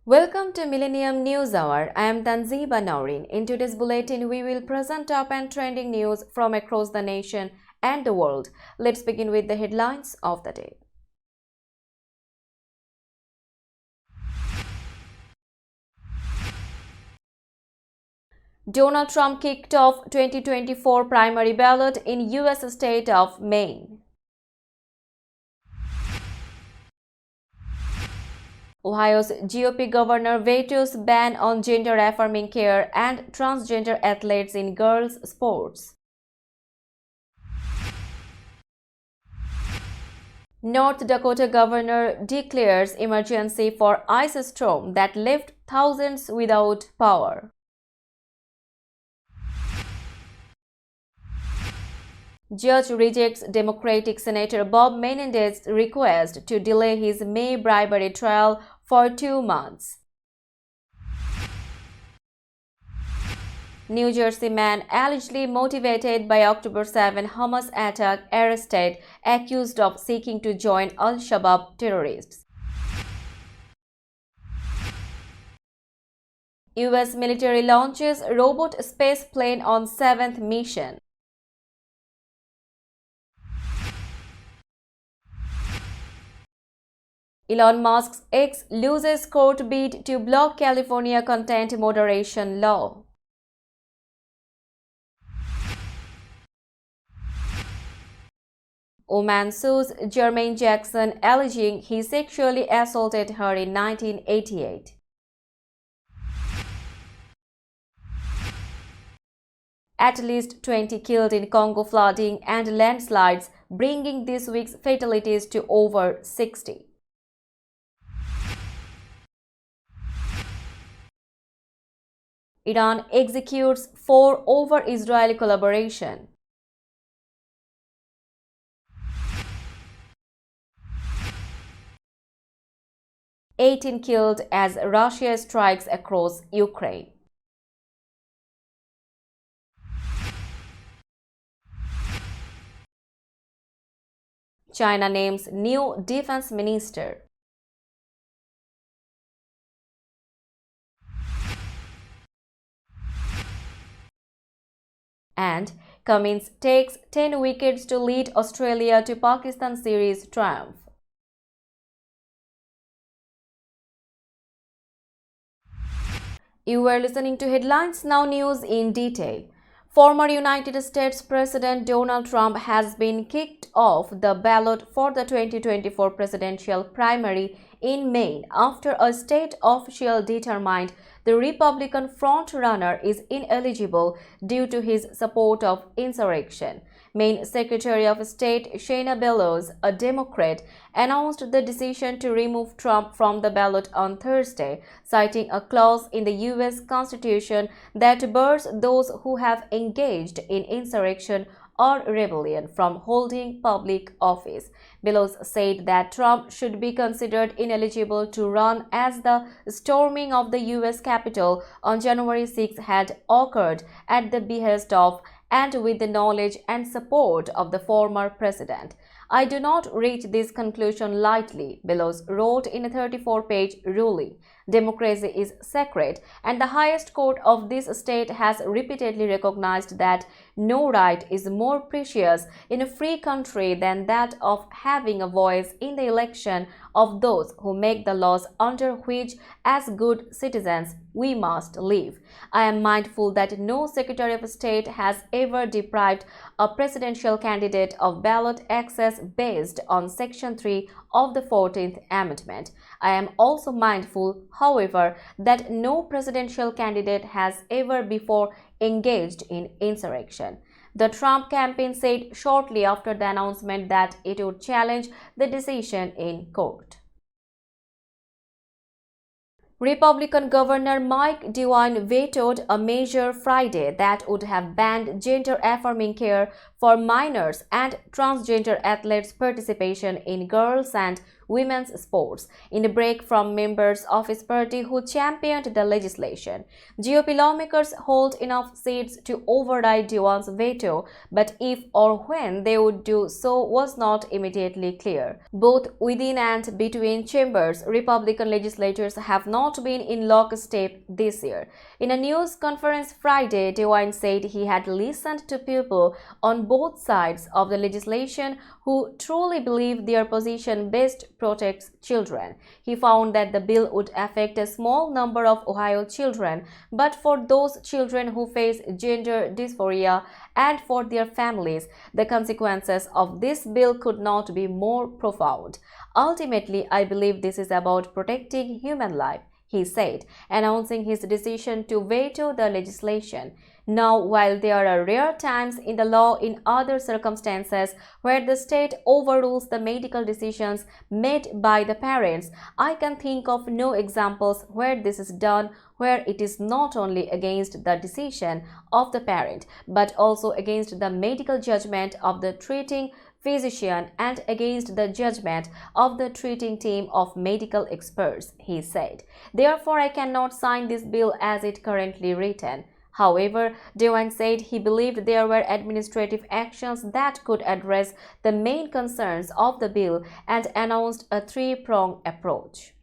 Welcome to Millennium News Hour. I am Tanzeeba Naurin. In today's bulletin, we will present top and trending news from across the nation and the world. Let's begin with the headlines of the day. Donald Trump kicked off 2024 primary ballot in U.S. state of Maine. Ohio's GOP governor vetoes ban on gender-affirming care and transgender athletes in girls' sports. North Dakota governor declares emergency for ice storm that left thousands without power. Judge rejects Democratic Senator Bob Menendez's request to delay his May bribery trial for 2 months. New Jersey man allegedly motivated by October 7 Hamas attack arrested, accused of seeking to join Al-Shabaab terrorists. U.S. military launches robot space plane on 7th mission. Elon Musk's X loses court bid to block California content moderation law. Woman sues Jermaine Jackson alleging he sexually assaulted her in 1988. At least 20 killed in Congo flooding and landslides, bringing this week's fatalities to over 60. Iran executes 4 over Israeli collaboration. "18 killed as Russia strikes across Ukraine." China names new defense minister. And Cummins takes 10 wickets to lead Australia to Pakistan series triumph. You were listening to Headlines Now News in detail. Former United States President Donald Trump has been kicked off the ballot for the 2024 presidential primary in Maine after a state official determined the Republican frontrunner is ineligible due to his support of insurrection. Maine Secretary of State Shayna Bellows, a Democrat, announced the decision to remove Trump from the ballot on Thursday, citing a clause in the U.S. Constitution that bars those who have engaged in insurrection or rebellion from holding public office. Bellows said that Trump should be considered ineligible to run as the storming of the U.S. Capitol on January 6 had occurred at the behest of and with the knowledge and support of the former president. "I do not reach this conclusion lightly," Bellows wrote in a 34-page ruling. "Democracy is sacred, and the highest court of this state has repeatedly recognized that no right is more precious in a free country than that of having a voice in the election of those who make the laws under which, as good citizens, we must live. I am mindful that no Secretary of State has ever deprived a presidential candidate of ballot access based on Section 3 of the 14th Amendment. I am also mindful, however, that no presidential candidate has ever before engaged in insurrection." The Trump campaign said shortly after the announcement that it would challenge the decision in court. Republican Governor Mike DeWine vetoed a measure Friday that would have banned gender-affirming care for minors and transgender athletes' participation in girls' and women's sports in a break from members of his party who championed the legislation. GOP lawmakers hold enough seats to override Dewan's veto, but if or when they would do so was not immediately clear. Both within and between chambers, Republican legislators have not been in lockstep this year. In a news conference Friday, Dewan said he had listened to people on both sides of the legislation who truly believe their position best protects children. He found that the bill would affect a small number of Ohio children, but for those children who face gender dysphoria and for their families, the consequences of this bill could not be more profound. Ultimately, I believe this is about protecting human life, he said, announcing his decision to veto the legislation. Now, while there are rare times in the law in other circumstances where the state overrules the medical decisions made by the parents, I can think of no examples where this is done where it is not only against the decision of the parent but also against the medical judgment of the treating physician and against the judgment of the treating team of medical experts, he said. Therefore, I cannot sign this bill as it currently written. However, Dewan said he believed there were administrative actions that could address the main concerns of the bill and announced a three-pronged approach.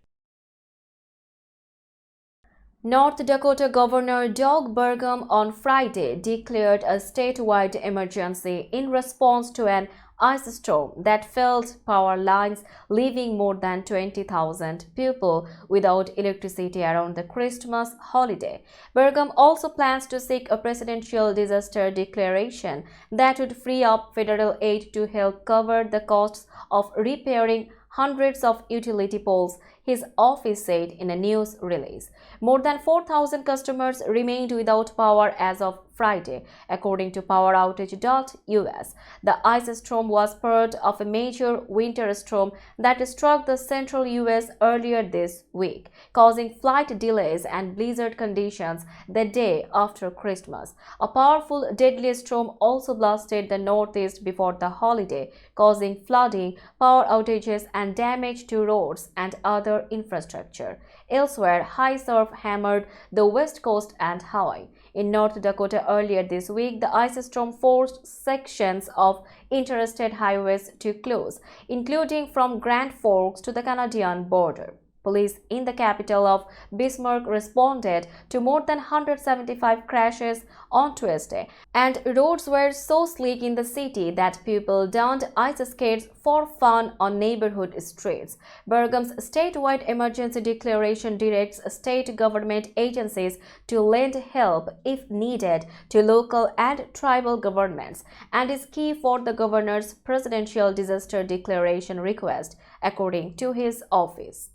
North Dakota Governor Doug Burgum on Friday declared a statewide emergency in response to an ice storm that felled power lines, leaving more than 20,000 people without electricity around the Christmas holiday. Burgum also plans to seek a presidential disaster declaration that would free up federal aid to help cover the costs of repairing hundreds of utility poles, his office said in a news release. More than 4,000 customers remained without power as of Friday, according to poweroutage.us. The ice storm was part of a major winter storm that struck the central U.S. earlier this week, causing flight delays and blizzard conditions the day after Christmas. A powerful, deadly storm also blasted the Northeast before the holiday, causing flooding, power outages, and damage to roads and other infrastructure. Elsewhere, high surf hammered the West Coast and Hawaii. In North Dakota earlier this week, the ice storm forced sections of interstate highways to close, including from Grand Forks to the Canadian border. Police in the capital of Bismarck responded to more than 175 crashes on Tuesday, and roads were so slick in the city that people donned ice skates for fun on neighborhood streets. Burgum's statewide emergency declaration directs state government agencies to lend help, if needed, to local and tribal governments, and is key for the governor's presidential disaster declaration request, according to his office.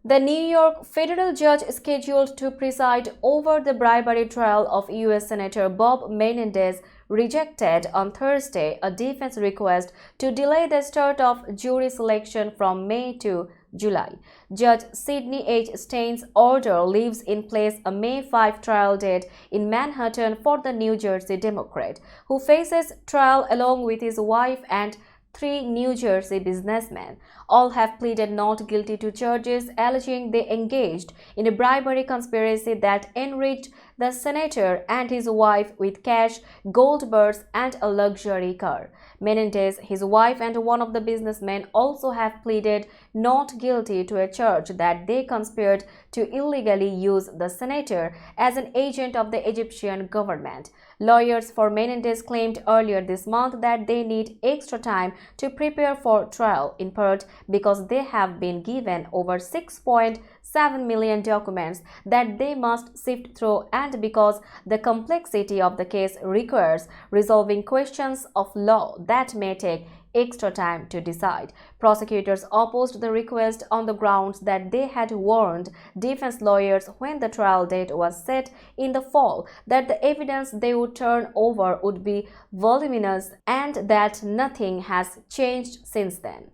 The New York federal judge scheduled to preside over the bribery trial of U.S. Senator Bob Menendez rejected on Thursday a defense request to delay the start of jury selection from May to July. Judge Sidney H. Stein's order leaves in place a May 5 trial date in Manhattan for the New Jersey Democrat, who faces trial along with his wife and 3 New Jersey businessmen. All have pleaded not guilty to charges alleging they engaged in a bribery conspiracy that enriched the senator and his wife with cash, gold bars, and a luxury car. Menendez, his wife, and one of the businessmen also have pleaded not guilty to a charge that they conspired to illegally use the senator as an agent of the Egyptian government. Lawyers for Menendez claimed earlier this month that they need extra time to prepare for trial, in part because they have been given over 6.7 million documents that they must sift through and because the complexity of the case requires resolving questions of law that may take extra time to decide. Prosecutors opposed the request on the grounds that they had warned defense lawyers when the trial date was set in the fall that the evidence they would turn over would be voluminous and that nothing has changed since then.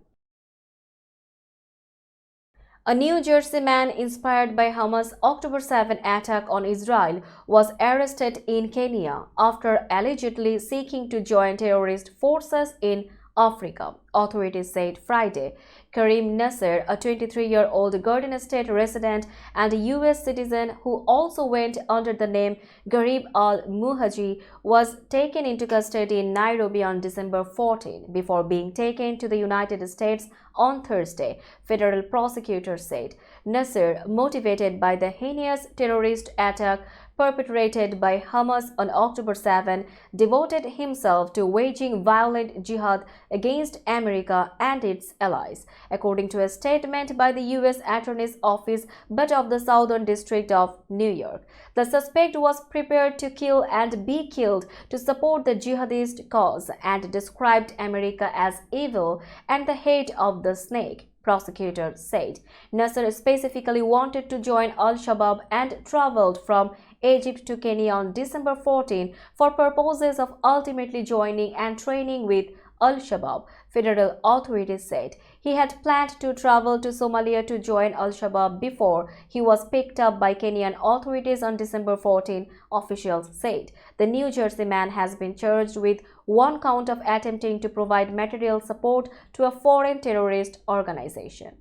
A New Jersey man inspired by Hamas' October 7 attack on Israel was arrested in Kenya after allegedly seeking to join terrorist forces in Africa, authorities said Friday. Karim Nasser, a 23-year-old Garden State resident and a U.S. citizen who also went under the name Garib al-Muhaji, was taken into custody in Nairobi on December 14 before being taken to the United States on Thursday, federal prosecutors said. Nasser, motivated by the heinous terrorist attack perpetrated by Hamas on October 7, devoted himself to waging violent jihad against America and its allies, according to a statement by the U.S. Attorney's Office but of the Southern District of New York. The suspect was prepared to kill and be killed to support the jihadist cause and described America as evil and the head of the snake, prosecutors said. Nasser specifically wanted to join Al-Shabaab and traveled from Egypt to Kenya on December 14 for purposes of ultimately joining and training with Al-Shabaab, federal authorities said. He had planned to travel to Somalia to join Al-Shabaab before he was picked up by Kenyan authorities on December 14, officials said. The New Jersey man has been charged with one count of attempting to provide material support to a foreign terrorist organization.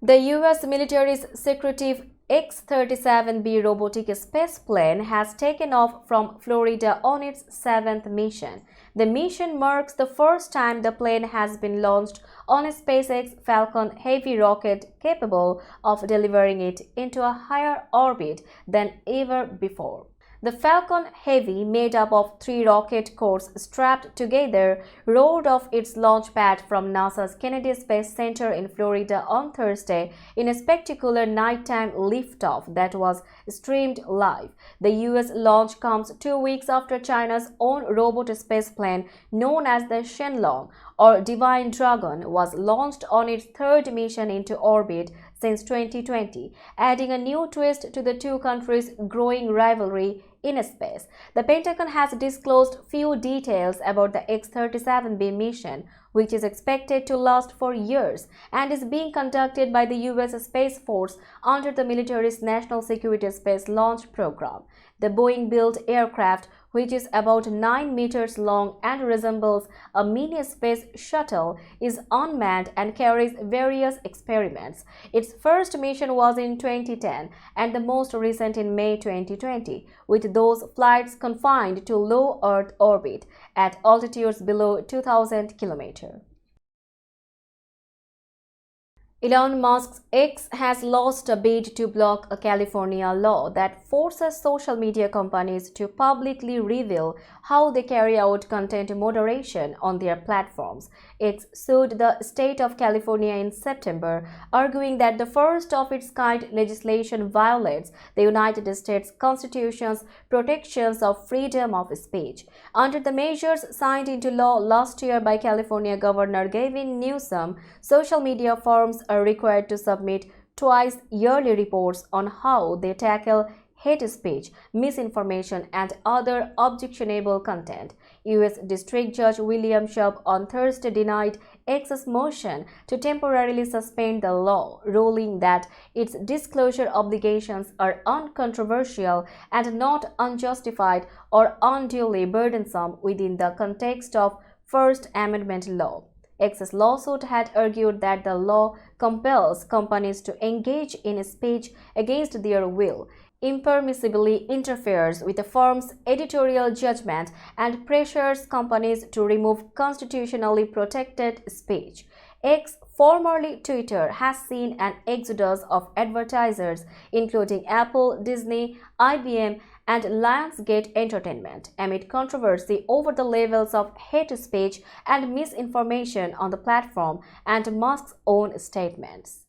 The U.S. military's secretive X-37B robotic space plane has taken off from Florida on its 7th mission. The mission marks the first time the plane has been launched on a SpaceX Falcon Heavy rocket capable of delivering it into a higher orbit than ever before. The Falcon Heavy, made up of 3 rocket cores strapped together, roared off its launch pad from NASA's Kennedy Space Center in Florida on Thursday in a spectacular nighttime liftoff that was streamed live. The U.S. launch comes 2 weeks after China's own robot spaceplane, known as the Shenlong, or Divine Dragon, was launched on its 3rd mission into orbit since 2020, adding a new twist to the two countries' growing rivalry in space. The Pentagon has disclosed few details about the X-37B mission, which is expected to last for years and is being conducted by the U.S. Space Force under the military's National Security Space Launch Program. The Boeing-built aircraft, which is about 9 meters long and resembles a mini space shuttle, is unmanned and carries various experiments. Its first mission was in 2010 and the most recent in May 2020, with those flights confined to low Earth orbit at altitudes below 2,000 kilometers. Elon Musk's X has lost a bid to block a California law that forces social media companies to publicly reveal how they carry out content moderation on their platforms. X sued the state of California in September, arguing that the first-of-its-kind legislation violates the United States Constitution's protections of freedom of speech. Under the measures signed into law last year by California Governor Gavin Newsom, social media firms are required to submit twice yearly reports on how they tackle hate speech, misinformation, and other objectionable content. U.S. District Judge William Shub on Thursday denied X's motion to temporarily suspend the law, ruling that its disclosure obligations are uncontroversial and not unjustified or unduly burdensome within the context of First Amendment law. X's lawsuit had argued that the law compels companies to engage in speech against their will, impermissibly interferes with the firm's editorial judgment, and pressures companies to remove constitutionally protected speech. X, formerly Twitter, has seen an exodus of advertisers, including Apple, Disney, IBM, and Lionsgate Entertainment, amid controversy over the levels of hate speech and misinformation on the platform and Musk's own statements.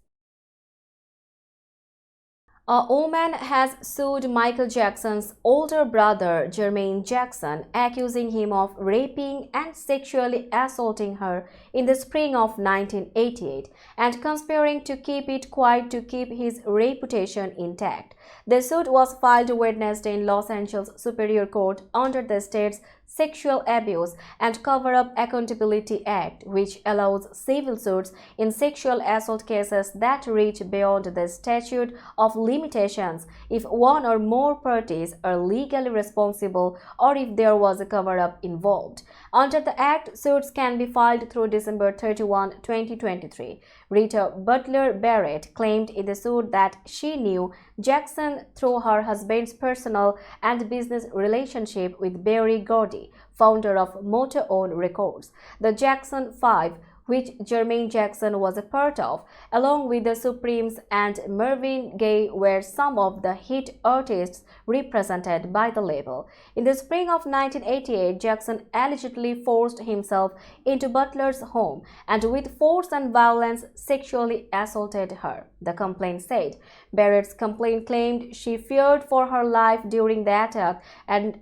A woman has sued Michael Jackson's older brother, Jermaine Jackson, accusing him of raping and sexually assaulting her in the spring of 1988 and conspiring to keep it quiet to keep his reputation intact. The suit was filed Wednesday in Los Angeles Superior Court under the state's Sexual Abuse and Cover-up Accountability Act, which allows civil suits in sexual assault cases that reach beyond the statute of limitations if one or more parties are legally responsible or if there was a cover-up involved. Under the Act, suits can be filed through December 31, 2023. Rita Butler Barrett claimed in the suit that she knew Jackson through her husband's personal and business relationship with Barry Gordy, founder of Motor-Owned Records. The Jackson Five, which Jermaine Jackson was a part of, along with the Supremes and Marvin Gaye, were some of the hit artists represented by the label. In the spring of 1988, Jackson allegedly forced himself into Butler's home and with force and violence sexually assaulted her, the complaint said. Barrett's complaint claimed she feared for her life during the attack and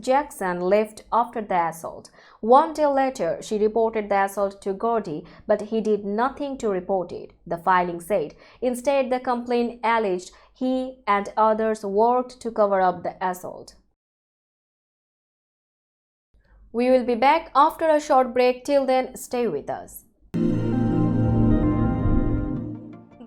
Jackson left after the assault. One day later, she reported the assault to Gordy, but he did nothing to report it, the filing said. Instead, the complaint alleged he and others worked to cover up the assault. We will be back after a short break. Till then, stay with us.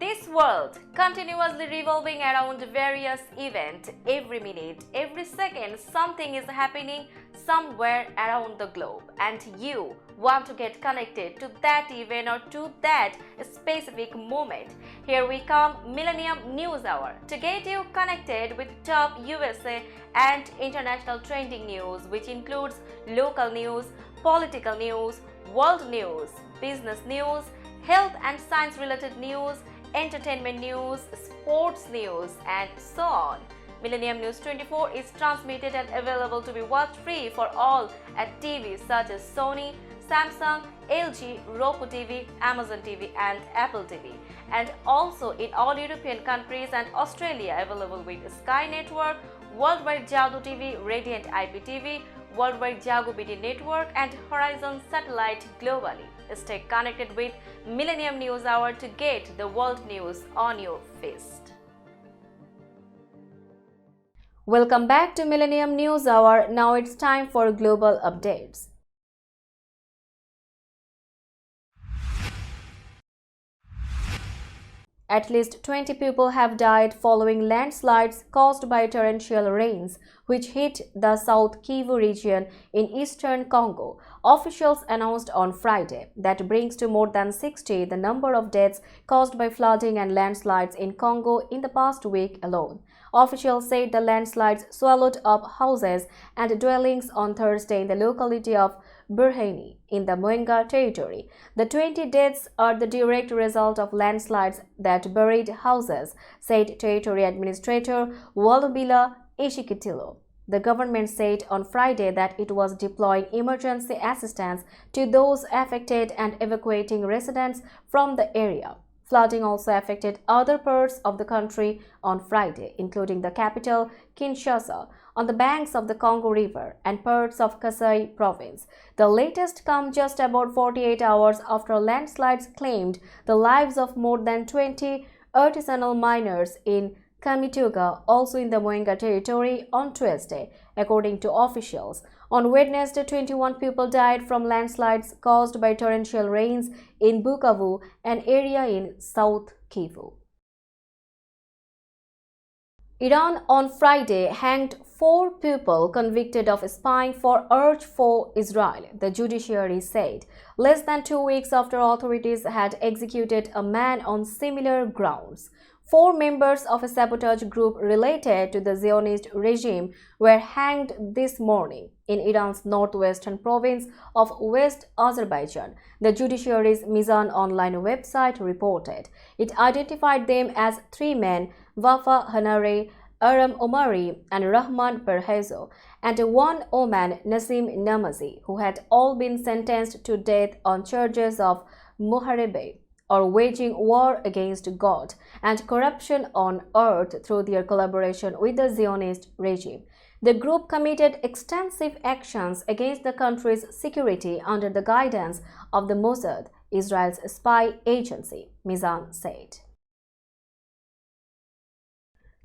This world continuously revolving around various events. Every minute, every second, something is happening somewhere around the globe, and you want to get connected to that event or to that specific moment. Here we come, Millennium News Hour, to get you connected with top USA and international trending news, which includes local news, political news, world news, business news, health and science related news, entertainment news, sports news, and so on. Millennium News 24 is transmitted and available to be watched free for all at TVs such as Sony, Samsung, LG, Roku TV, Amazon TV, and Apple TV, and also in all European countries and Australia, available with Sky Network, Worldwide Jago TV, Radiant IPTV, Worldwide Jago BT Network, and Horizon Satellite globally. Stay connected with Millennium News Hour to get the world news on your fist. Welcome back to Millennium News Hour. Now it's time for global updates. At least 20 people have died following landslides caused by torrential rains, which hit the South Kivu region in eastern Congo. Officials announced on Friday. That brings to more than 60 the number of deaths caused by flooding and landslides in Congo in the past week alone. Officials said the landslides swallowed up houses and dwellings on Thursday in the locality of Burheni in the Mwenga territory. The 20 deaths are the direct result of landslides that buried houses, said Territory Administrator Walubila Ishikitilo. The government said on Friday that it was deploying emergency assistance to those affected and evacuating residents from the area. Flooding also affected other parts of the country on Friday, including the capital, Kinshasa, on the banks of the Congo River, and parts of Kasai province. The latest come just about 48 hours after landslides claimed the lives of more than 20 artisanal miners in Kamituga, also in the Mwenga territory, on Tuesday, according to officials. On Wednesday, 21 people died from landslides caused by torrential rains in Bukavu, an area in South Kivu. Iran on Friday hanged 4 people convicted of spying for urge for Israel, the judiciary said, less than 2 weeks after authorities had executed a man on similar grounds. 4 members of a sabotage group related to the Zionist regime were hanged this morning in Iran's northwestern province of West Azerbaijan, the judiciary's Mizan online website reported. It identified them as 3 men, Wafa Hanare, Aram Omari, and Rahman Perhezo, and 1 Oman, Nasim Namazi, who had all been sentenced to death on charges of muharebe, or waging war against God, and corruption on earth through their collaboration with the Zionist regime. The group committed extensive actions against the country's security under the guidance of the Mossad, Israel's spy agency, Mizan said.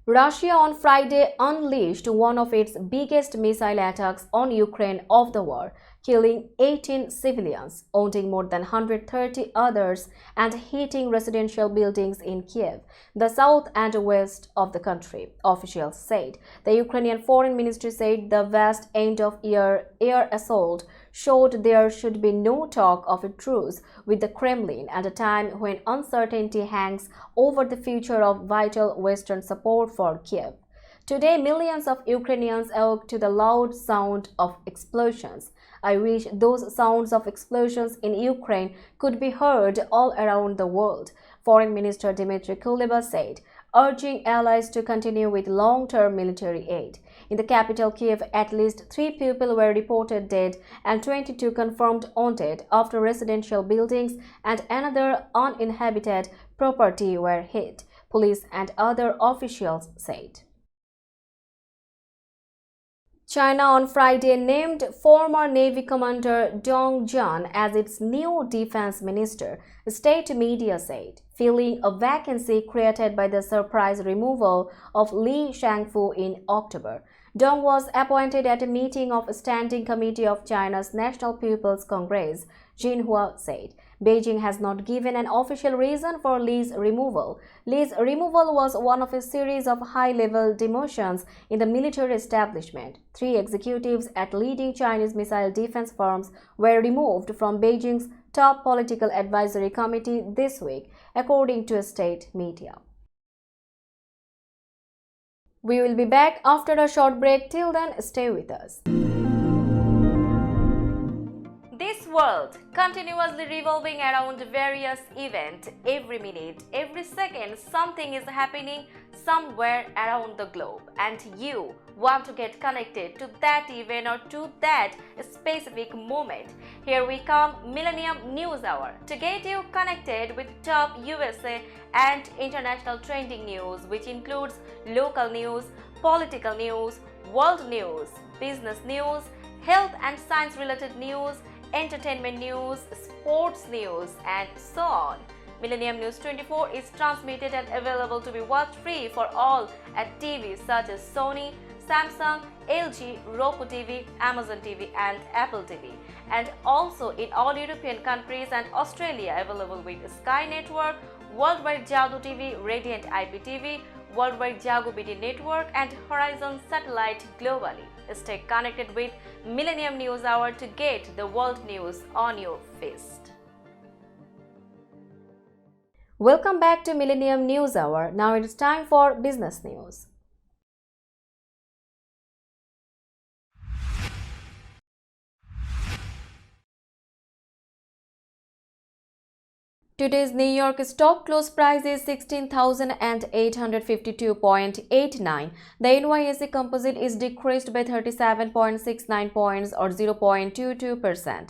Russia on Friday unleashed one of its biggest missile attacks on Ukraine of the war, killing 18 civilians, wounding more than 130 others, and hitting residential buildings in Kiev, the south and west of the country, officials said. The Ukrainian Foreign Ministry said the vast end-of-year air assault showed there should be no talk of a truce with the Kremlin at a time when uncertainty hangs over the future of vital Western support for Kiev. Today, millions of Ukrainians awoke to the loud sound of explosions. I wish those sounds of explosions in Ukraine could be heard all around the world, Foreign Minister Dmitry Kuleba said, urging allies to continue with long-term military aid. In the capital Kiev, at least 3 people were reported dead and 22 confirmed wounded after residential buildings and another uninhabited property were hit, police and other officials said. China on Friday named former Navy Commander Dong Jun as its new defense minister, state media said, filling a vacancy created by the surprise removal of Li Shangfu in October. Dong was appointed at a meeting of a standing committee of China's National People's Congress, Xinhua said. Beijing has not given an official reason for Li's removal. Li's removal was one of a series of high-level demotions in the military establishment. 3 executives at leading Chinese missile defense firms were removed from Beijing's top political advisory committee this week, according to state media. We will be back after a short break. Till then, stay with us. This world continuously revolving around various events. Every minute, every second, something is happening somewhere around the globe, and you want to get connected to that event or to that specific moment. Here we come, Millennium News Hour, to get you connected with top USA and international trending news, which includes local news, political news, world news, business news, health and science related news, entertainment news, sports news, and so on. Millennium News 24 is transmitted and available to be watched free for all at TVs such as Sony, Samsung, LG, Roku TV, Amazon TV, and Apple TV, and also in all European countries and Australia, available with Sky Network, Worldwide Jago TV, Radiant IPTV, Worldwide Jago BT Network, and Horizon Satellite globally. Stay connected with Millennium News Hour to get the world news on your fist. Welcome back to Millennium News Hour. Now it is time for business news. Today's New York stock close price is 16,852.89. The NYSE Composite is decreased by 37.69 points or 0.22%.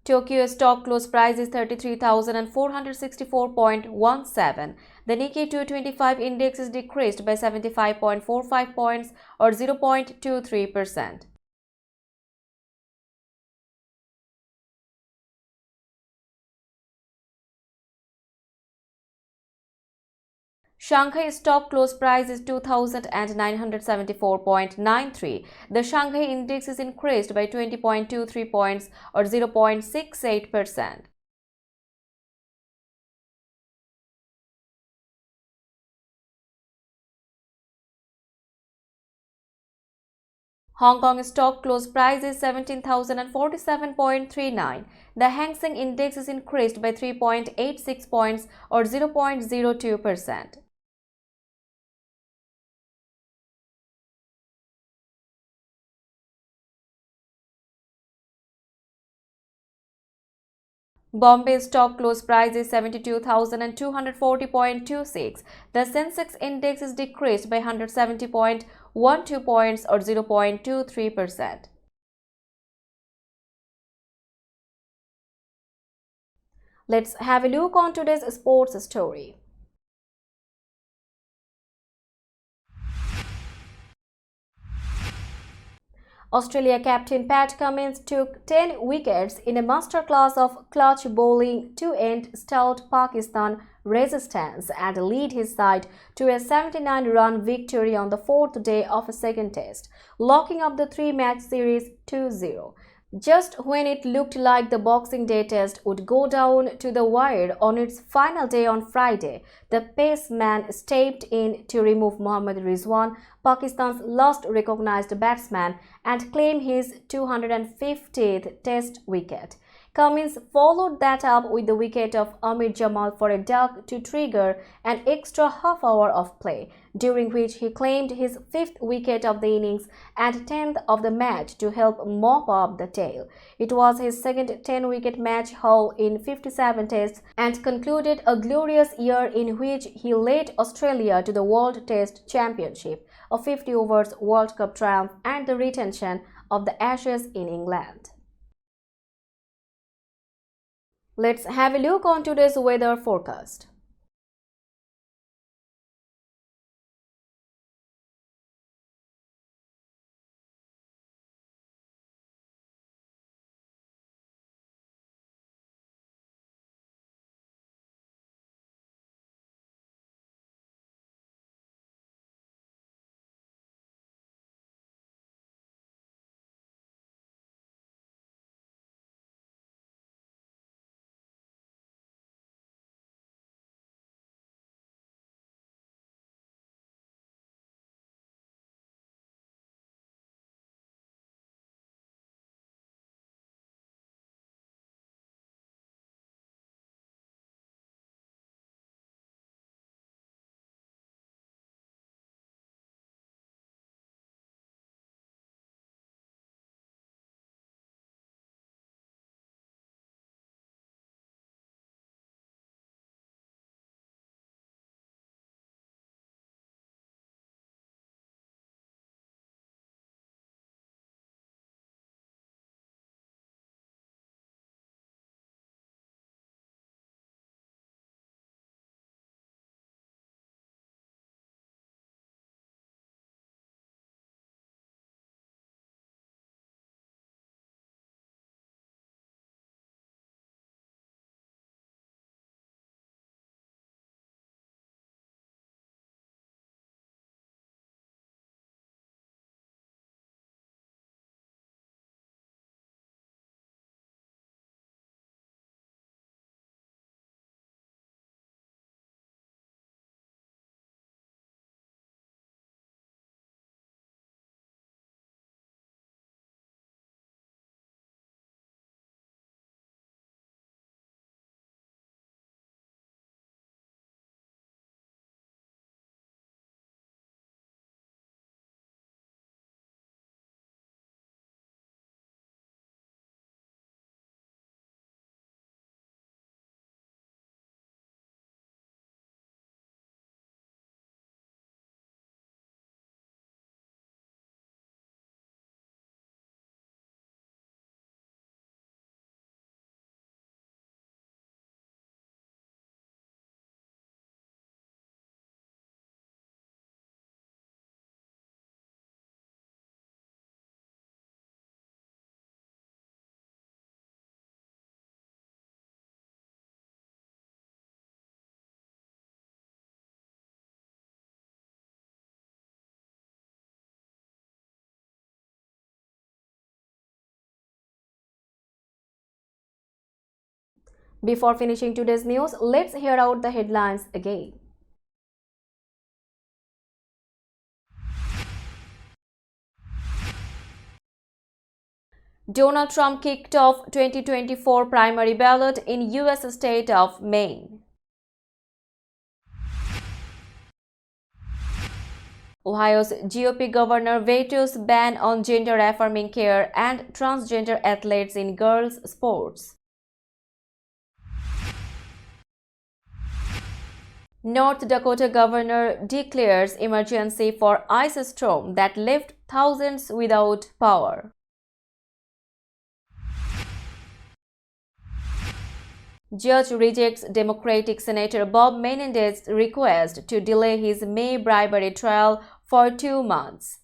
Tokyo stock close price is 33,464.17. The Nikkei 225 index is decreased by 75.45 points or 0.23%. Shanghai stock close price is 2,974.93. The Shanghai index is increased by 20.23 points or 0.68%. Hong Kong stock close price is 17,047.39. The Hang Seng index is increased by 3.86 points or 0.02%. Bombay stock close price is 72,240.26. The Sensex index is decreased by 170.12 points or 0.23%. Let's have a look on today's sports story. Australia captain Pat Cummins took 10 wickets in a masterclass of clutch bowling to end stout Pakistan resistance and lead his side to a 79-run victory on the fourth day of a second test, locking up the three-match series 2-0. Just when it looked like the Boxing Day test would go down to the wire on its final day on Friday, the paceman stepped in to remove Mohammad Rizwan, Pakistan's last recognized batsman, and claim his 250th test wicket. Cummins followed that up with the wicket of Amir Jamal for a duck to trigger an extra half hour of play, during which he claimed his fifth wicket of the innings and 10th of the match to help mop up the tail. It was his second 10-wicket match haul in 57 tests and concluded a glorious year in which he led Australia to the World Test Championship, a 50 overs World Cup triumph and the retention of the Ashes in England. Let's have a look on today's weather forecast. Before finishing today's news, let's hear out the headlines again. Donald Trump kicked off 2024 primary ballot in U.S. state of Maine. Ohio's GOP governor vetoes ban on gender-affirming care and transgender athletes in girls' sports. North Dakota governor declares emergency for ice storm that left thousands without power. Judge rejects Democratic Senator Bob Menendez's request to delay his May bribery trial for 2 months.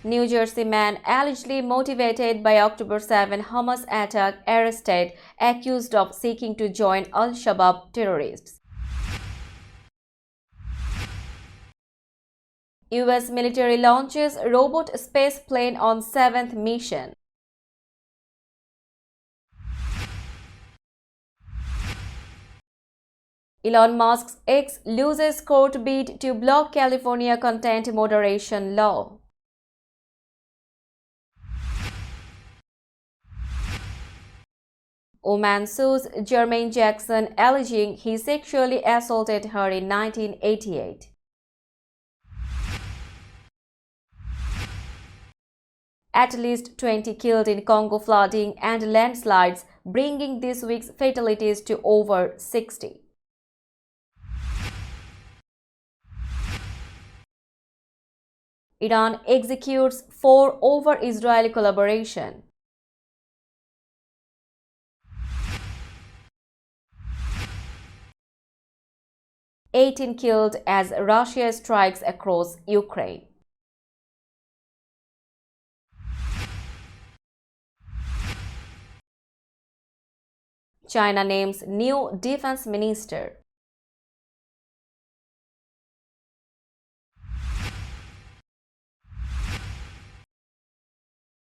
New Jersey man allegedly motivated by October 7 Hamas attack arrested, accused of seeking to join Al-Shabaab terrorists. US military launches robot space plane on 7th mission. Elon Musk's X loses court bid to block California content moderation law. Woman sues Jermaine Jackson alleging he sexually assaulted her in 1988. At least 20 killed in Congo flooding and landslides, bringing this week's fatalities to over 60. Iran executes 4 over Israeli collaboration. "18 killed as Russia strikes across Ukraine." China names new defense minister.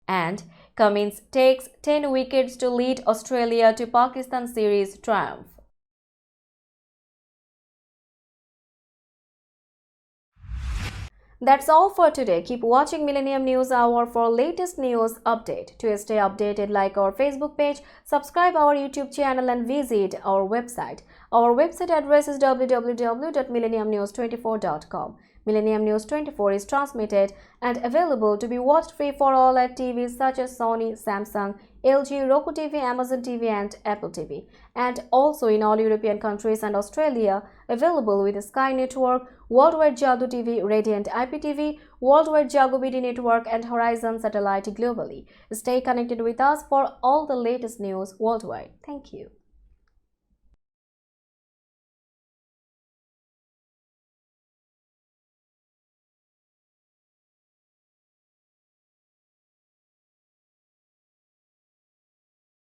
And Cummins takes 10 wickets to lead Australia to Pakistan series triumph. That's all for today. Keep watching Millennium News Hour for latest news update. To stay updated, like our Facebook page, subscribe our YouTube channel and visit our website. Our website address is www.millenniumnews24.com. Millennium News 24 is transmitted and available to be watched free for all at TVs such as Sony, Samsung, LG, Roku TV, Amazon TV and Apple TV, and also in all European countries and Australia, available with Sky Network, Worldwide Jagu TV, Radiant IPTV, Worldwide Jagu BD Network and Horizon Satellite globally. Stay connected with us for all the latest news worldwide. Thank you.